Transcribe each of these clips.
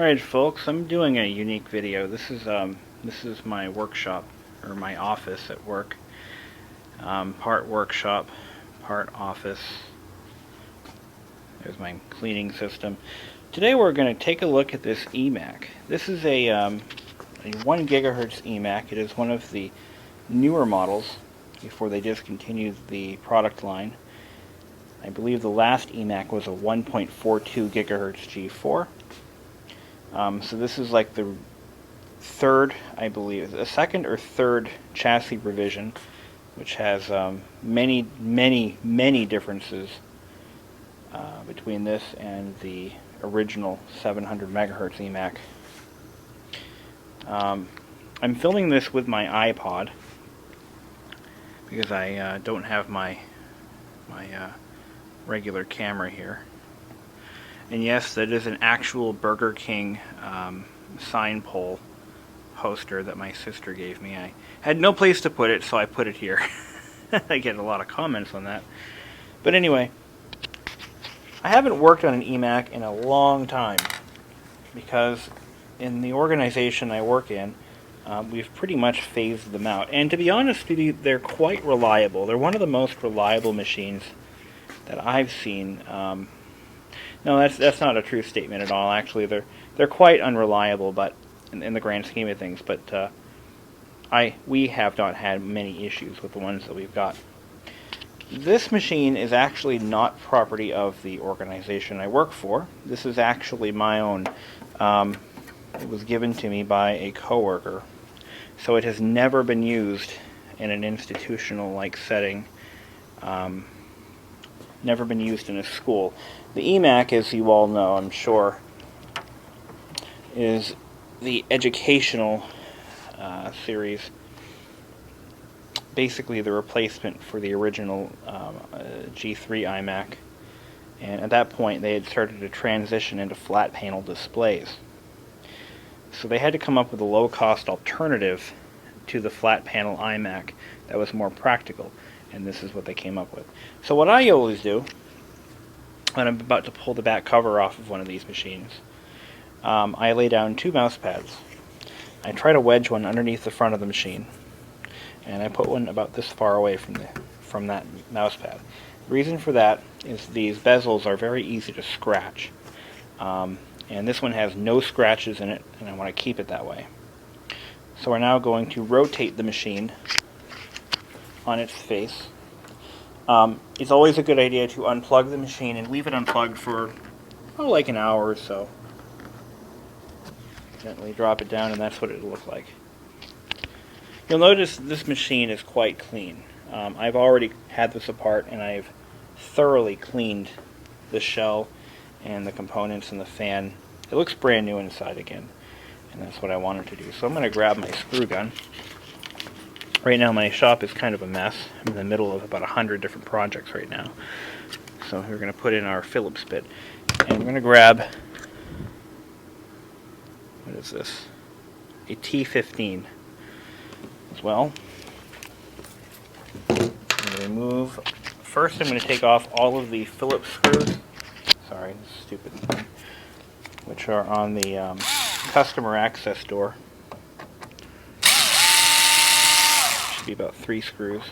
Alright folks, I'm doing a unique video. This is my workshop, or my office at work. Part workshop, part office. There's my cleaning system. Today we're going to take a look at this eMac. This is a 1 gigahertz eMac. It is one of the newer models before they discontinued the product line. I believe the last eMac was a 1.42 gigahertz G4. So this is like the third, I believe, the second or third chassis revision, which has many differences between this and the original 700 megahertz eMac. I'm filming this with my iPod because I don't have my regular camera here. And yes, that is an actual Burger King sign pole poster that my sister gave me. I had no place to put it, so I put it here. I get a lot of comments on that. But anyway, I haven't worked on an eMac in a long time because in the organization I work in, we've pretty much phased them out. And to be honest with you, they're quite reliable. They're one of the most reliable machines that I've seen. No, that's not a true statement at all. Actually, they're quite unreliable, but in the grand scheme of things. But we have not had many issues with the ones that we've got. This machine is actually not property of the organization I work for. This is actually my own. It was given to me by a coworker, so it has never been used in an institutional-like setting. Never been used in a school. The eMac, as you all know, I'm sure, is the educational series. Basically the replacement for the original G3 iMac. And at that point they had started to transition into flat panel displays. So they had to come up with a low-cost alternative to the flat panel iMac that was more practical. And this is what they came up with. So what I always do when I'm about to pull the back cover off of one of these machines, I lay down 2 mouse pads. I try to wedge one underneath the front of the machine, and I put one about this far away from that mouse pad. The reason for that is these bezels are very easy to scratch, and this one has no scratches in it, and I want to keep it that way. So we're now going to rotate the machine on its face. It's always a good idea to unplug the machine and leave it unplugged for like an hour or so. Gently drop it down, and that's what it'll look like. You'll notice this machine is quite clean. I've already had this apart, and I've thoroughly cleaned the shell and the components and the fan. It looks brand new inside again, and that's what I wanted to do. So I'm going to grab my screw gun. Right now my shop is kind of a mess. I'm in the middle of about 100 different projects right now. So we're going to put in our Phillips bit. And we're going to grab, what is this? A T15 as well. I'm going to remove, first I'm going to take off all of the Phillips screws. Sorry, this is stupid. Which are on the customer access door. Be about 3 screws.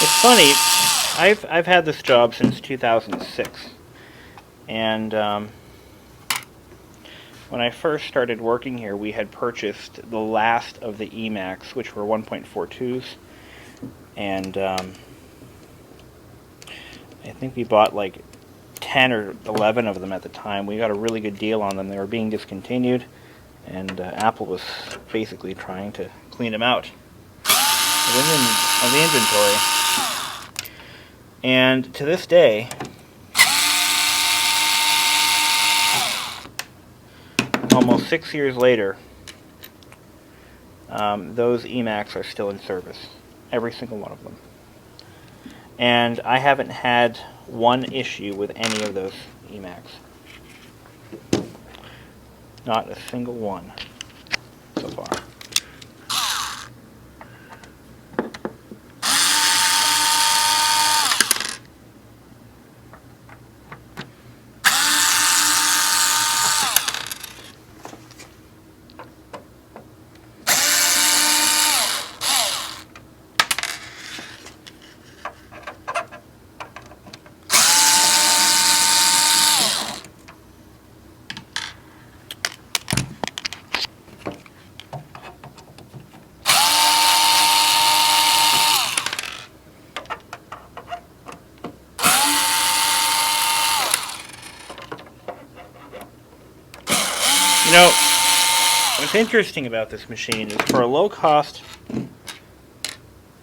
It's funny, I've had this job since 2006, and when I first started working here, we had purchased the last of the eMacs, which were 1.42s, and I think we bought like 10 or 11 of them at the time. We got a really good deal on them. They were being discontinued, and Apple was basically trying to clean them out of the inventory. And to this day, almost 6 years later, those eMacs are still in service. Every single one of them. And I haven't had one issue with any of those eMacs. Not a single one so far. know, what's interesting about this machine is for a low-cost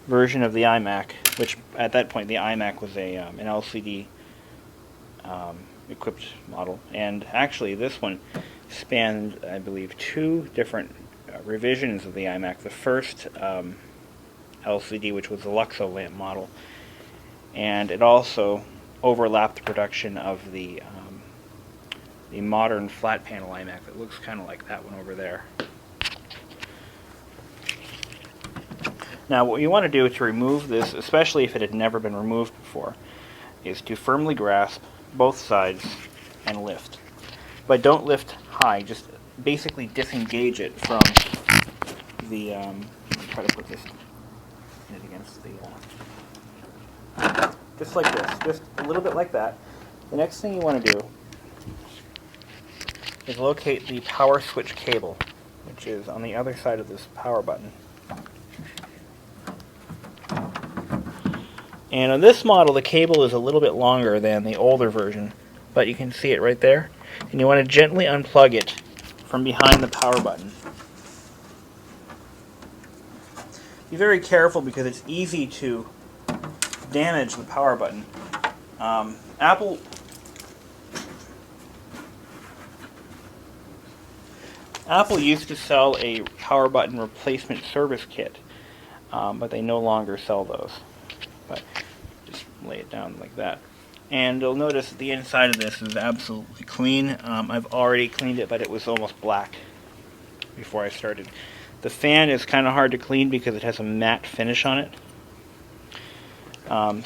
version of the iMac, which at that point the iMac was an LCD equipped model, and actually this one spanned, I believe, 2 different revisions of the iMac. The first LCD, which was the Luxo lamp model, and it also overlapped the production of the modern flat panel iMac that looks kind of like that one over there. Now what you want to do to remove this, especially if it had never been removed before, is to firmly grasp both sides and lift. But don't lift high, just basically disengage it from the, I'll try to put this against the, just like this, just a little bit like that. The next thing you want to do is locate the power switch cable, which is on the other side of this power button. And on this model, the cable is a little bit longer than the older version, but you can see it right there. And you want to gently unplug it from behind the power button. Be very careful because it's easy to damage the power button. Apple used to sell a power button replacement service kit, but they no longer sell those. But just lay it down like that. And you'll notice that the inside of this is absolutely clean. I've already cleaned it, but it was almost black before I started. The fan is kind of hard to clean because it has a matte finish on it.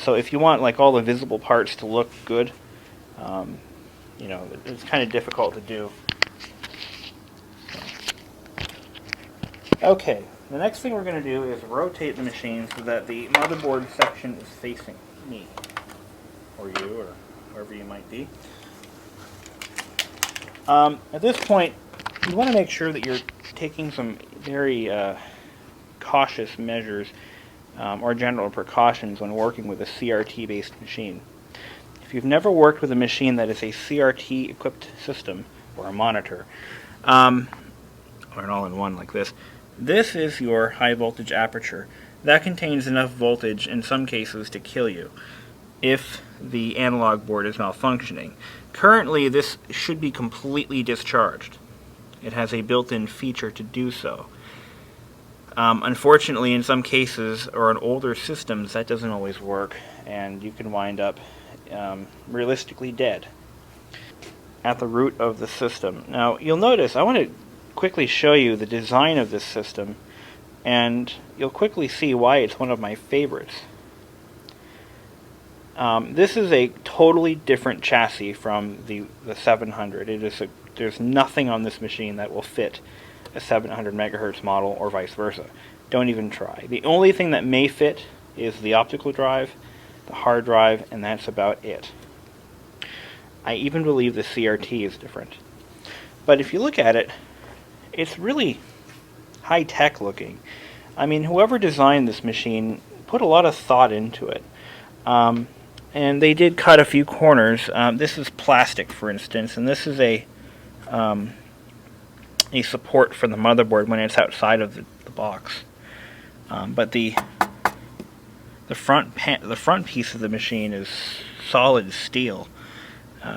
So if you want like all the visible parts to look good, you know, it's kind of difficult to do. Okay, the next thing we're going to do is rotate the machine so that the motherboard section is facing me, or you, or wherever you might be. At this point, you want to make sure that you're taking some very cautious measures or general precautions when working with a CRT-based machine. If you've never worked with a machine that is a CRT-equipped system, or a monitor, or an all-in-one like this, this is your high voltage aperture. That contains enough voltage in some cases to kill you if the analog board is malfunctioning. Currently, this should be completely discharged. It has a built-in feature to do so. Unfortunately, in some cases, or on older systems, that doesn't always work, and you can wind up realistically dead at the root of the system. Now, you'll notice, I want to quickly show you the design of this system, and you'll quickly see why it's one of my favorites. This is a totally different chassis from the 700. There's nothing on this machine that will fit a 700 megahertz model or vice versa. Don't even try. The only thing that may fit is the optical drive, the hard drive, and that's about it. I even believe the CRT is different. But if you look at it, it's really high-tech looking. I mean, whoever designed this machine put a lot of thought into it. And they did cut a few corners. This is plastic, for instance, and this is a support for the motherboard when it's outside of the box. But the front piece of the machine is solid steel,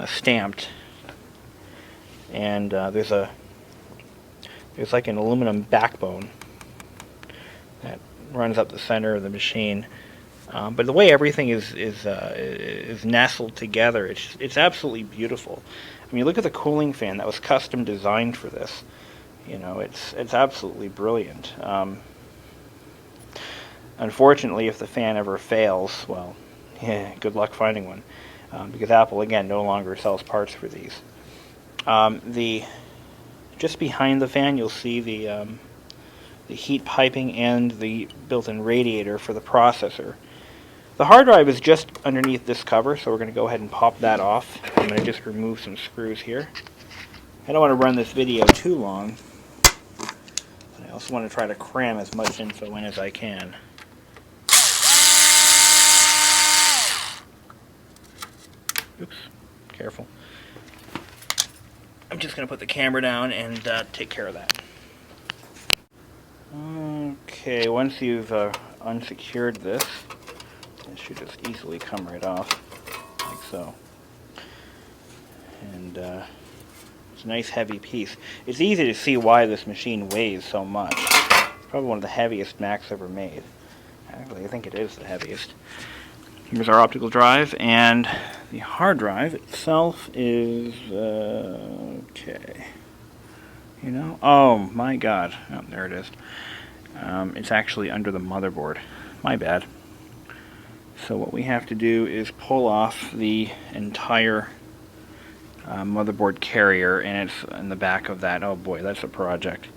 stamped, and there's like an aluminum backbone that runs up the center of the machine. But the way everything is nestled together, it's absolutely beautiful. I mean, look at the cooling fan that was custom designed for this. You know, it's absolutely brilliant. Unfortunately, if the fan ever fails, well, yeah, good luck finding one, because Apple again no longer sells parts for these. Just behind the fan, you'll see the heat piping and the built-in radiator for the processor. The hard drive is just underneath this cover, so we're going to go ahead and pop that off. I'm going to just remove some screws here. I don't want to run this video too long. I also want to try to cram as much info in as I can. Oops, careful. I'm just going to put the camera down and take care of that. Okay, once you've unsecured this, it should just easily come right off, like so. And it's a nice heavy piece. It's easy to see why this machine weighs so much. It's probably one of the heaviest Macs ever made. Actually, I think it is the heaviest. Here's our optical drive, and the hard drive itself is, okay. You know, oh my god, oh, there it is. It's actually under the motherboard. My bad. So what we have to do is pull off the entire motherboard carrier, and it's in the back of that. Oh boy, that's a project.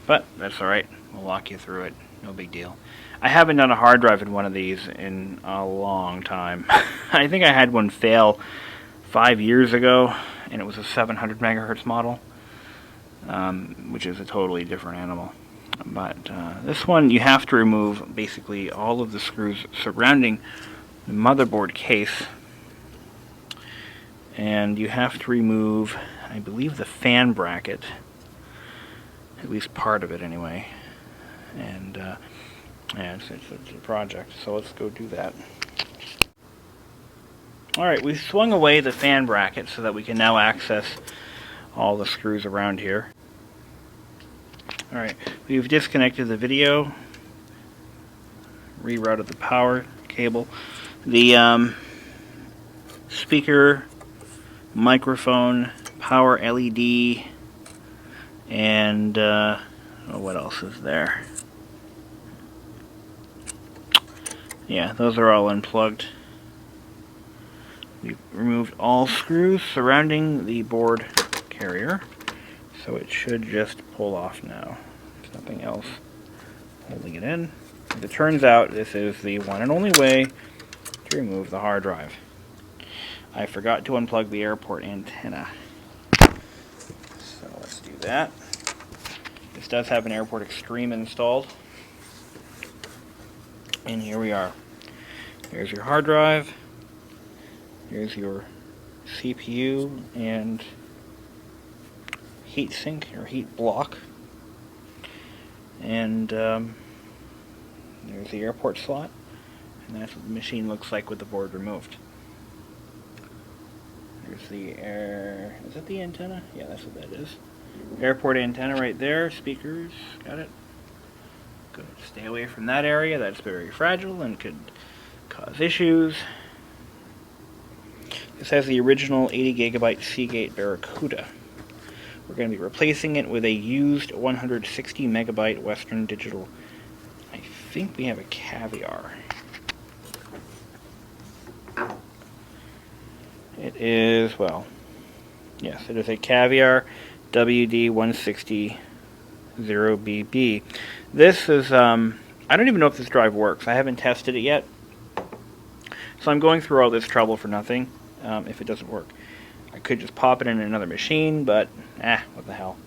But that's alright. We'll walk you through it. No big deal. I haven't done a hard drive in one of these in a long time. I think I had one fail 5 years ago, and it was a 700 megahertz model, which is a totally different animal. But this one, you have to remove basically all of the screws surrounding the motherboard case, and you have to remove, I believe, the fan bracket, at least part of it anyway. And yeah, it's a project, so let's go do that. Alright, we've swung away the fan bracket so that we can now access all the screws around here. Alright, we've disconnected the video, rerouted the power cable. The speaker, microphone, power LED, and what else is there? Yeah, those are all unplugged. We've removed all screws surrounding the board carrier, so it should just pull off now. There's nothing else holding it in. As it turns out, this is the one and only way to remove the hard drive. I forgot to unplug the airport antenna. So let's do that. This does have an Airport Extreme installed. And here we are. There's your hard drive. Here's your CPU and heat sink or heat block. And there's the airport slot. And that's what the machine looks like with the board removed. There's the air. Is that the antenna? Yeah, that's what that is. Airport antenna right there. Speakers. Got it. Good. Stay away from that area. That's very fragile and could cause issues. This has the original 80 gigabyte Seagate Barracuda. We're going to be replacing it with a used 160 megabyte Western Digital. I think we have a Caviar. It is, well, yes, it is a Caviar WD160 0BB. This is, I don't even know if this drive works. I haven't tested it yet. So I'm going through all this trouble for nothing if it doesn't work. I could just pop it in another machine, but, what the hell.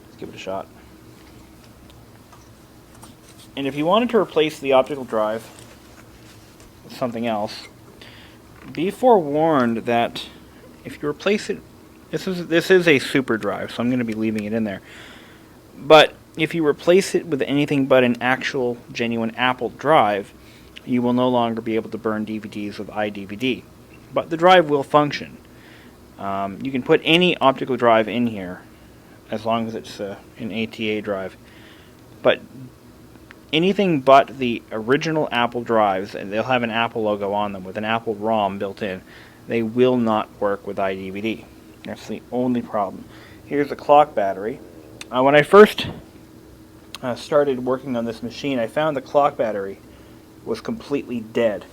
Let's give it a shot. And if you wanted to replace the optical drive with something else, be forewarned that if you replace it, this is a super drive, so I'm going to be leaving it in there. But if you replace it with anything but an actual genuine Apple drive, you will no longer be able to burn DVDs with iDVD. But the drive will function. You can put any optical drive in here as long as it's an ATA drive. But anything but the original Apple drives, and they'll have an Apple logo on them with an Apple ROM built in, they will not work with iDVD. That's the only problem. Here's a clock battery. When I first started working on this machine, I found the clock battery was completely dead.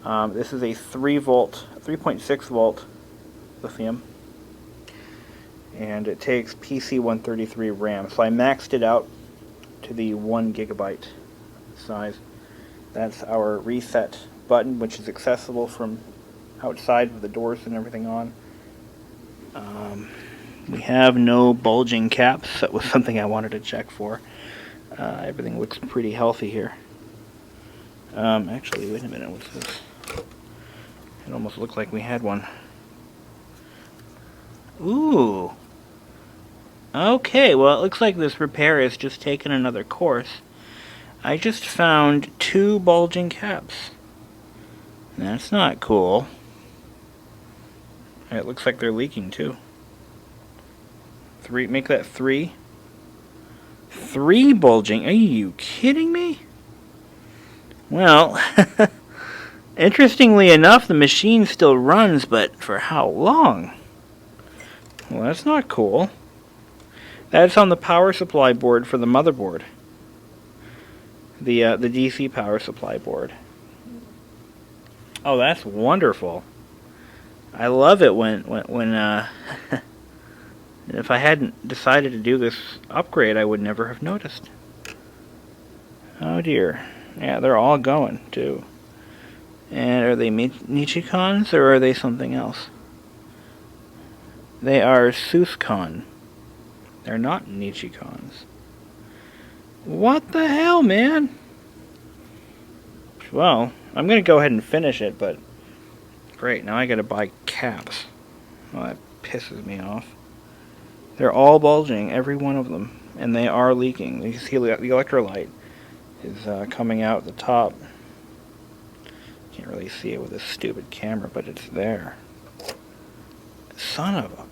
This is a 3.6 volt lithium, and it takes PC133 RAM. So I maxed it out to the 1 gigabyte size. That's our reset button, which is accessible from outside with the doors and everything on. We have no bulging caps. That was something I wanted to check for. Everything looks pretty healthy here. Actually, wait a minute, what's this? It almost looked like we had one. Ooh. Okay, well, it looks like this repair has just taken another course. I just found 2 bulging caps. That's not cool. It looks like they're leaking too. 3, make that 3. 3 bulging. Are you kidding me? Well, interestingly enough, the machine still runs, but for how long? Well, that's not cool. That's on the power supply board for the motherboard. The DC power supply board. Oh, that's wonderful. I love it when if I hadn't decided to do this upgrade, I would never have noticed. Oh dear. Yeah, they're all going too. And are they Nichicons or are they something else? They are Suscon. They're not Nichicons. What the hell, man? Well, I'm going to go ahead and finish it, but great, now I got to buy caps. Well, that pisses me off. They're all bulging, every one of them, and they are leaking. You see the electrolyte is coming out the top. Can't really see it with this stupid camera, but it's there. Son of a